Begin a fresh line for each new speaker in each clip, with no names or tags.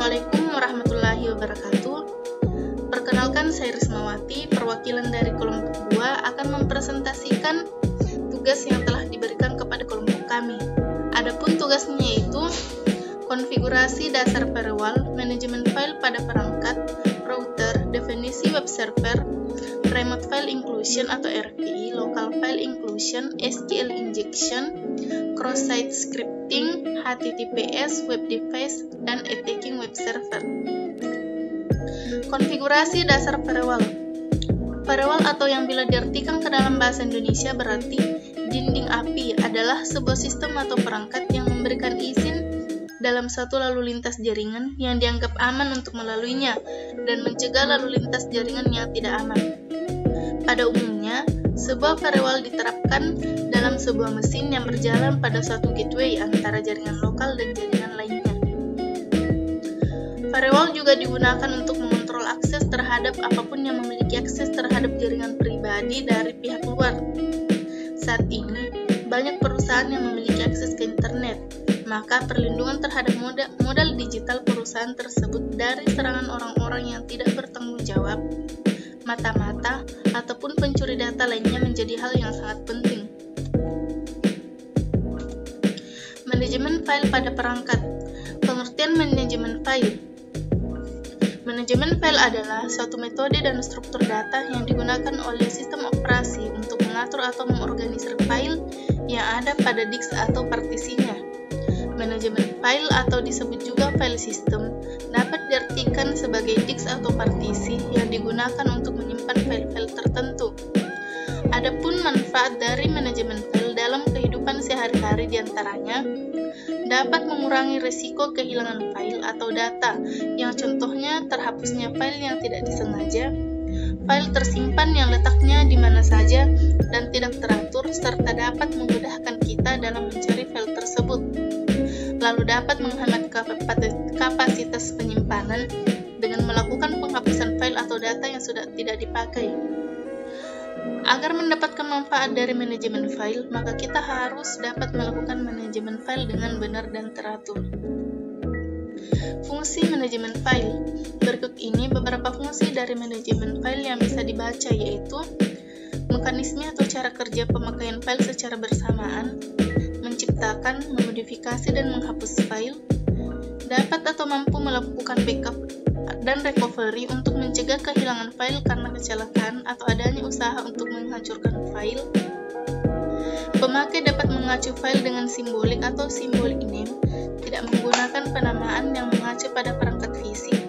Assalamualaikum warahmatullahi wabarakatuh. Perkenalkan, saya Rismawati, perwakilan dari kelompok 2 akan mempresentasikan tugas yang telah diberikan kepada kelompok kami. Adapun tugasnya yaitu konfigurasi dasar firewall, manajemen file pada perangkat, router, definisi web server, remote file inclusion atau RFI, local file inclusion, SQL injection, cross-site scripting, HTTPS, web device, dan attacking web server. Konfigurasi dasar firewall. Firewall atau yang bila diartikan ke dalam bahasa Indonesia berarti dinding API adalah sebuah sistem atau perangkat yang memberikan izin dalam satu lalu lintas jaringan yang dianggap aman untuk melaluinya dan mencegah lalu lintas jaringan yang tidak aman. Pada umumnya, sebuah firewall diterapkan dalam sebuah mesin yang berjalan pada suatu gateway antara jaringan lokal dan jaringan lainnya. Firewall juga digunakan untuk mengontrol akses terhadap apapun yang memiliki akses terhadap jaringan pribadi dari pihak luar. Saat ini, banyak perusahaan yang memiliki akses ke internet, maka perlindungan terhadap modal digital perusahaan tersebut dari serangan orang-orang yang tidak bertanggung jawab, mata-mata, ataupun pencuri data lainnya menjadi hal yang sangat penting. Manajemen file pada perangkat. Pengertian manajemen file. Manajemen file adalah suatu metode dan struktur data yang digunakan oleh sistem operasi untuk mengatur atau mengorganisir file yang ada pada disk atau partisinya. Manajemen file atau disebut juga file system dapat diartikan sebagai disk atau partisi yang digunakan untuk menyimpan file-file tertentu. Adapun manfaat dari manajemen file dalam kehidupan sehari-hari diantaranya dapat mengurangi risiko kehilangan file atau data, yang contohnya terhapusnya file yang tidak disengaja, file tersimpan yang letaknya di mana saja dan tidak teratur, serta dapat memudahkan kita dalam mencari file tersebut. Lalu dapat menghemat kapasitas penyimpanan dengan melakukan penghapusan file atau data yang sudah tidak dipakai. Agar mendapatkan manfaat dari manajemen file, maka kita harus dapat melakukan manajemen file dengan benar dan teratur. Fungsi manajemen file. Berikut ini beberapa fungsi dari manajemen file yang bisa dibaca, yaitu mekanisme atau cara kerja pemakaian file secara bersamaan, menciptakan, memodifikasi, dan menghapus file, dapat atau mampu melakukan backup dan recovery untuk mencegah kehilangan file karena kecelakaan atau adanya usaha untuk menghancurkan file. Pemakai dapat mengacu file dengan simbolik atau symbolic name, tidak menggunakan penamaan yang mengacu pada perangkat fisik.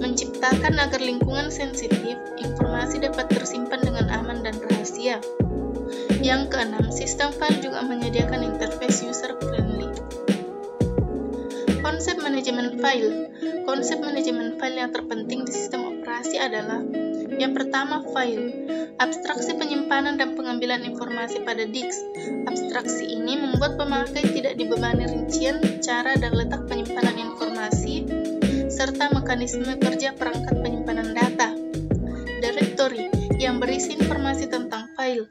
Menciptakan agar lingkungan sensitif, informasi dapat tersimpan dengan aman dan rahasia. Yang keenam, sistem file juga menyediakan interface user-friendly. Konsep manajemen file. Konsep manajemen file yang terpenting di sistem operasi adalah yang pertama, file. Abstraksi penyimpanan dan pengambilan informasi pada disk. Abstraksi ini membuat pemakai tidak dibebani rincian, cara, dan letak penyimpanan informasi, serta mekanisme kerja perangkat penyimpanan data. Directory, yang berisi informasi tentang file.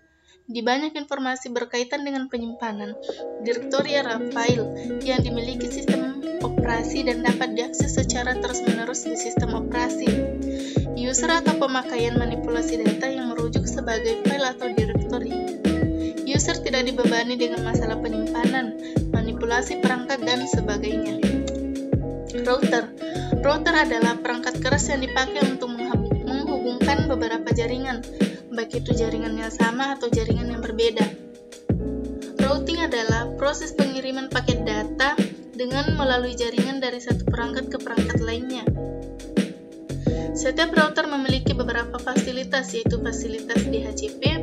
Di banyak informasi berkaitan dengan penyimpanan, direktori adalah file yang dimiliki sistem operasi dan dapat diakses secara terus-menerus di sistem operasi. User atau pemakaian manipulasi data yang merujuk sebagai file atau direktori. User tidak dibebani dengan masalah penyimpanan, manipulasi perangkat, dan sebagainya. Router. Router adalah perangkat keras yang dipakai untuk menghubungkan beberapa jaringan, baik itu jaringan yang sama atau jaringan yang berbeda. Routing adalah proses pengiriman paket data dengan melalui jaringan dari satu perangkat ke perangkat lainnya. Setiap router memiliki beberapa fasilitas, yaitu fasilitas DHCP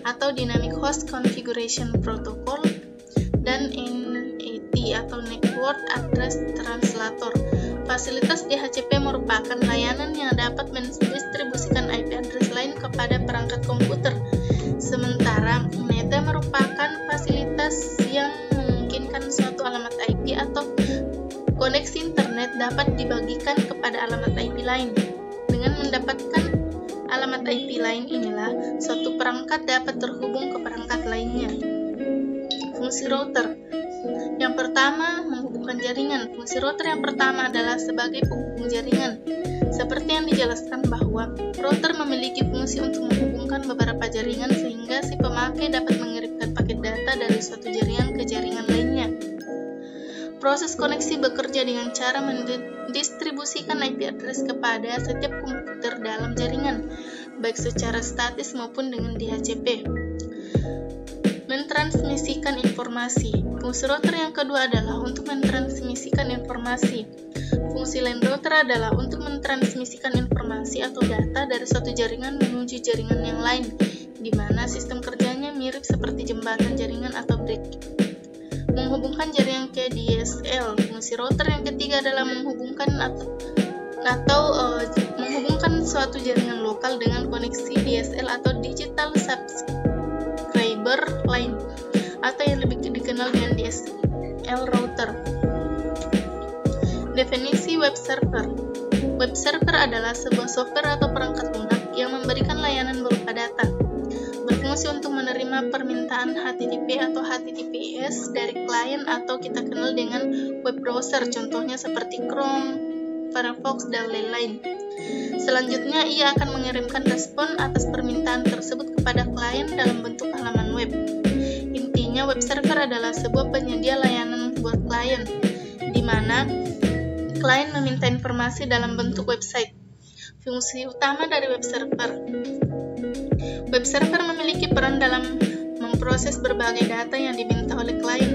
atau Dynamic Host Configuration Protocol dan NAT atau Network Address Translator. Fasilitas DHCP merupakan layanan yang dapat mendistribusikan IP address lain kepada perangkat komputer, sementara NAT merupakan fasilitas yang memungkinkan suatu alamat IP atau koneksi internet dapat dibagikan kepada alamat IP lain. Dengan mendapatkan alamat IP lain inilah, suatu perangkat dapat terhubung ke perangkat lainnya. Fungsi router. Yang pertama, menghubungkan jaringan. Fungsi router yang pertama adalah sebagai penghubung jaringan. Seperti yang dijelaskan bahwa router memiliki fungsi untuk menghubungkan beberapa jaringan sehingga si pemakai dapat mengirimkan paket data dari suatu jaringan ke jaringan lainnya. Proses koneksi bekerja dengan cara mendistribusikan IP address kepada setiap komputer dalam jaringan, baik secara statis maupun dengan DHCP. Mentransmisikan informasi. Fungsi router yang kedua adalah untuk mentransmisikan informasi. Fungsi lain router adalah untuk mentransmisikan informasi atau data dari suatu jaringan menuju jaringan yang lain, di mana sistem kerjanya mirip seperti jembatan jaringan atau bridge. Menghubungkan jaringan ke DSL. Fungsi router yang ketiga adalah menghubungkan menghubungkan suatu jaringan lokal dengan koneksi DSL atau Digital Subscriber Line, atau yang lebih dikenal dengan DSL router. Definisi web server. Web server adalah sebuah software atau perangkat lunak yang memberikan layanan berupa data. Berfungsi untuk menerima permintaan HTTP atau HTTPS dari klien atau kita kenal dengan web browser, contohnya seperti Chrome, Firefox, dan lain-lain. Selanjutnya, ia akan mengirimkan respon atas permintaan tersebut kepada klien dalam bentuk halaman web. Intinya, web server adalah sebuah penyedia layanan buat klien, di mana klien meminta informasi dalam bentuk website. Fungsi utama dari web server. Web server memiliki peran dalam memproses berbagai data yang diminta oleh klien.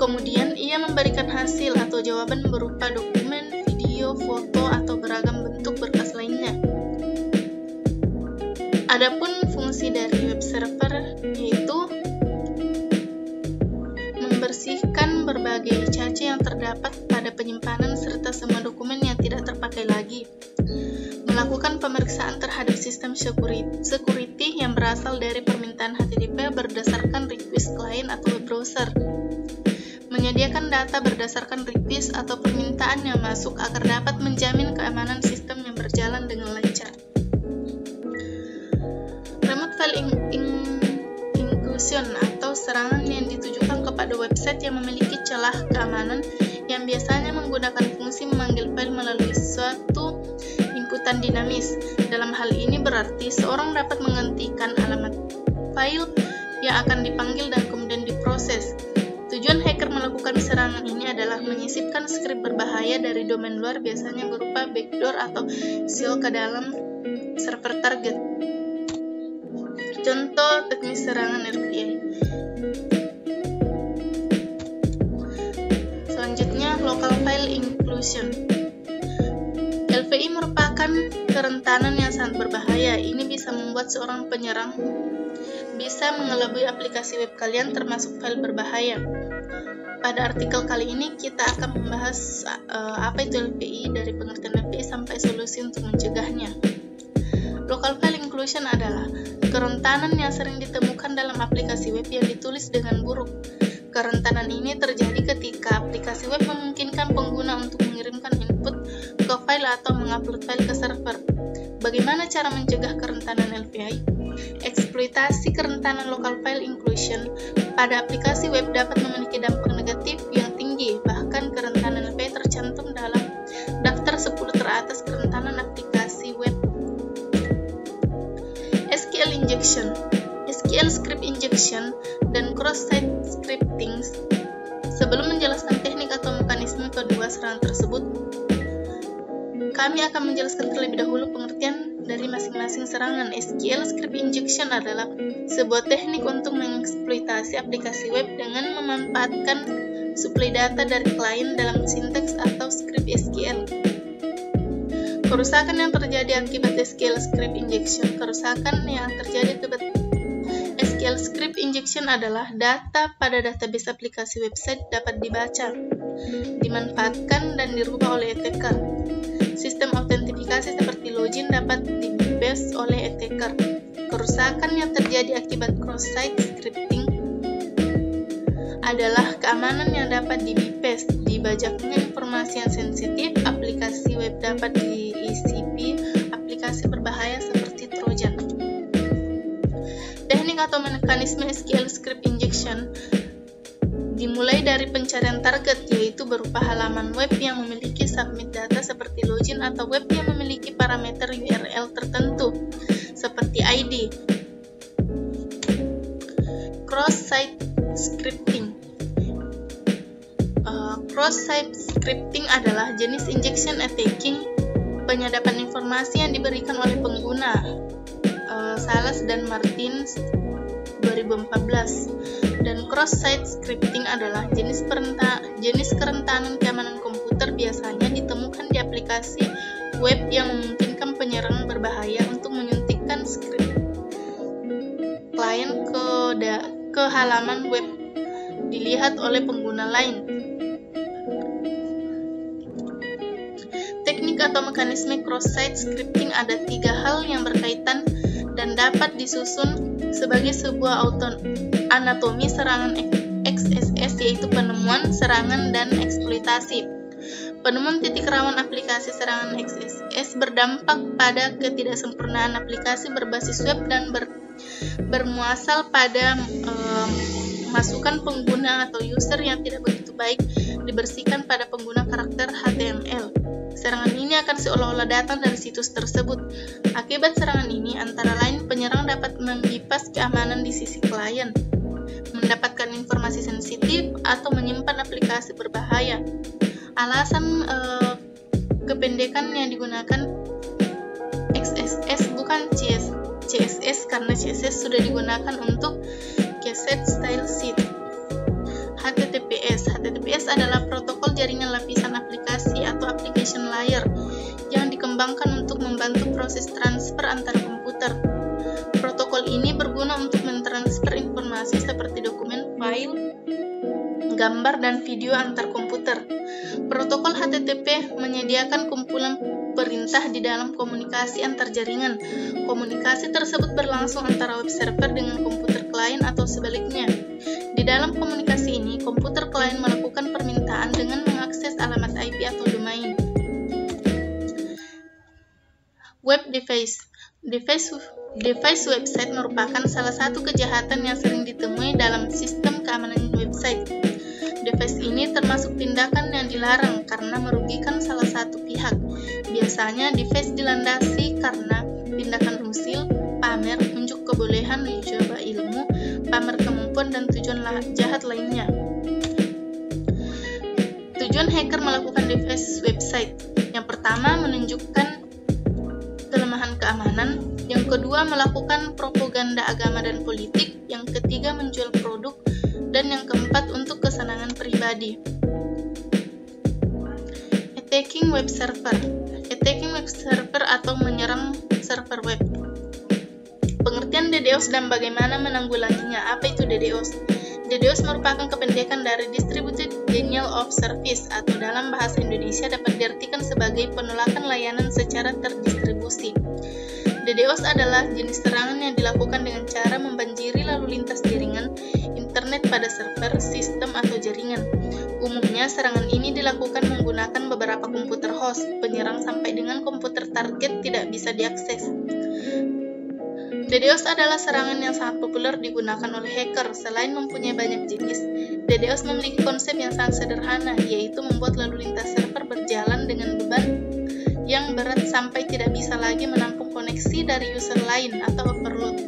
Kemudian, ia memberikan hasil atau jawaban berupa dokumen, video, foto, atau beragam bentuk berkas lainnya. Adapun fungsi dari web server yaitu membersihkan berbagai cacat yang terdapat pada penyimpanan serta semua dokumen yang tidak terpakai lagi. Melakukan pemeriksaan terhadap sistem security yang berasal dari permintaan HTTP berdasarkan request klien atau web browser. Menyediakan data berdasarkan request atau permintaan yang masuk agar dapat menjamin keamanan sistem yang berjalan dengan lancar. Remote file intrusion atau serangan yang ditujukan kepada website yang memiliki celah keamanan yang biasanya menggunakan fungsi memanggil file melalui suatu inputan dinamis. Dalam hal ini berarti seorang dapat menghentikan alamat file yang akan dipanggil dan kemudian diproses. Tujuan hacker melakukan serangan ini adalah menyisipkan skrip berbahaya dari domain luar, biasanya berupa backdoor atau shell ke dalam server target. Contoh teknik serangan LVI. Selanjutnya, local file inclusion. LVI merupakan kerentanan yang sangat berbahaya. Ini bisa membuat seorang penyerang bisa mengelabui aplikasi web kalian termasuk file berbahaya. Pada artikel kali ini kita akan membahas apa itu LVI, dari pengertian LVI sampai solusi untuk mencegahnya. Local file inclusion adalah kerentanan yang sering ditemukan dalam aplikasi web yang ditulis dengan buruk. Kerentanan ini terjadi ketika aplikasi web memungkinkan pengguna untuk mengirimkan input ke file atau mengupload file ke server. Bagaimana cara mencegah kerentanan LVI? Eksploitasi kerentanan local file inclusion pada aplikasi web dapat memiliki dampak negatif yang tinggi. Bahkan kerentanan LVI tercantum dalam daftar 10 teratas kerentanan aplikasi web. SQL injection, SQL script injection, dan cross-site scripting. Sebelum menjelaskan teknik atau mekanisme kedua serangan tersebut, kami akan menjelaskan terlebih dahulu pengertian dari masing-masing serangan. SQL script injection adalah sebuah teknik untuk mengeksploitasi aplikasi web dengan memanfaatkan suplai data dari klien dalam sintaks atau script SQL. Kerusakan yang terjadi akibat SQL script injection. Kerusakan yang terjadi akibat SQL script injection adalah data pada database aplikasi website dapat dibaca, dimanfaatkan, dan dirubah oleh attacker. Sistem autentifikasi seperti login dapat di-bypass oleh attacker. Kerusakan yang terjadi akibat cross-site scripting adalah keamanan yang dapat di-bypass, dibajaknya informasi yang sensitif, aplikasi web dapat di-ICP, aplikasi berbahaya seperti Trojan. Teknik atau mekanisme SQL script injection dimulai dari pencarian target, yaitu berupa halaman web yang memiliki submit data seperti login atau web yang memiliki parameter URL tertentu, seperti ID. Cross-site scripting. Cross-site scripting adalah jenis injection attacking, penyadapan informasi yang diberikan oleh pengguna. Salas dan Martins 2014. Dan cross-site scripting adalah jenis kerentanan keamanan komputer, biasanya ditemukan di aplikasi web yang memungkinkan penyerang berbahaya untuk menyuntikkan skrip klien ke halaman web dilihat oleh pengguna lain. Teknik atau mekanisme cross-site scripting ada 3 hal yang berkaitan dan dapat disusun sebagai sebuah anatomi serangan XSS, yaitu penemuan, serangan, dan eksploitasi. Penemuan titik rawan aplikasi serangan XSS berdampak pada ketidaksempurnaan aplikasi berbasis web dan bermuasal pada masukan pengguna atau user yang tidak begitu baik dibersihkan pada pengguna karakter HTML. Serangan ini akan seolah-olah datang dari situs tersebut. Akibat serangan ini, antara lain penyerang dapat membypass keamanan di sisi klien, mendapatkan informasi sensitif, atau menyimpan aplikasi berbahaya. Alasan kependekan yang digunakan XSS bukan CSS karena CSS sudah digunakan untuk Cassette Style Sheet. HTTPS adalah protokol jaringan lapisan aplikasi atau application layer yang dikembangkan untuk membantu proses transfer antar komputer. Protokol ini berguna untuk mentransfer informasi seperti dokumen, file, gambar, dan video antar komputer. Protokol HTTP menyediakan kumpulan perintah di dalam komunikasi antar jaringan. Komunikasi tersebut berlangsung antara web server dengan komputer klien atau sebaliknya. Di dalam komunikasi ini, komputer klien melakukan permintaan dengan mengakses alamat IP atau domain. Web device. Device website merupakan salah satu kejahatan yang sering ditemui dalam sistem keamanan website. Device ini termasuk tindakan yang dilarang karena merugikan salah satu pihak. Biasanya device dilandasi karena tindakan rusil, pamer, unjuk kebolehan, mencoba ilmu, pamer kemampuan, dan tujuan jahat lainnya. Tujuan hacker melakukan device website. Yang pertama, menunjukkan kelemahan keamanan. Yang kedua, melakukan propaganda agama dan politik. Yang ketiga, menjual produk. Dan yang keempat, untuk kesenangan pribadi. Attacking web server. Attacking web server atau menyerang server web. Pengertian DDoS dan bagaimana menanggulanginya. Apa itu DDoS? DDoS merupakan kependekan dari Distributed Denial of Service, atau dalam bahasa Indonesia dapat diartikan sebagai penolakan layanan secara terdistribusi. DDoS adalah jenis serangan yang dilakukan dengan cara membanjiri lalu lintas jaringan internet pada server, sistem, atau jaringan. Umumnya, serangan ini dilakukan menggunakan beberapa komputer host. Penyerang sampai dengan komputer target tidak bisa diakses. DDoS adalah serangan yang sangat populer digunakan oleh hacker. Selain mempunyai banyak jenis, DDoS memiliki konsep yang sangat sederhana, yaitu membuat lalu lintas server berjalan dengan beban yang berat sampai tidak bisa lagi menampung koneksi dari user lain atau overload.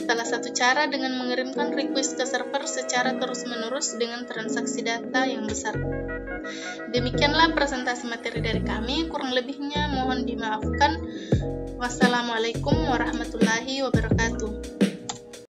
Salah satu cara dengan mengirimkan request ke server secara terus-menerus dengan transaksi data yang besar. Demikianlah presentasi materi dari kami, kurang lebihnya mohon dimaafkan. Wassalamualaikum warahmatullahi wabarakatuh.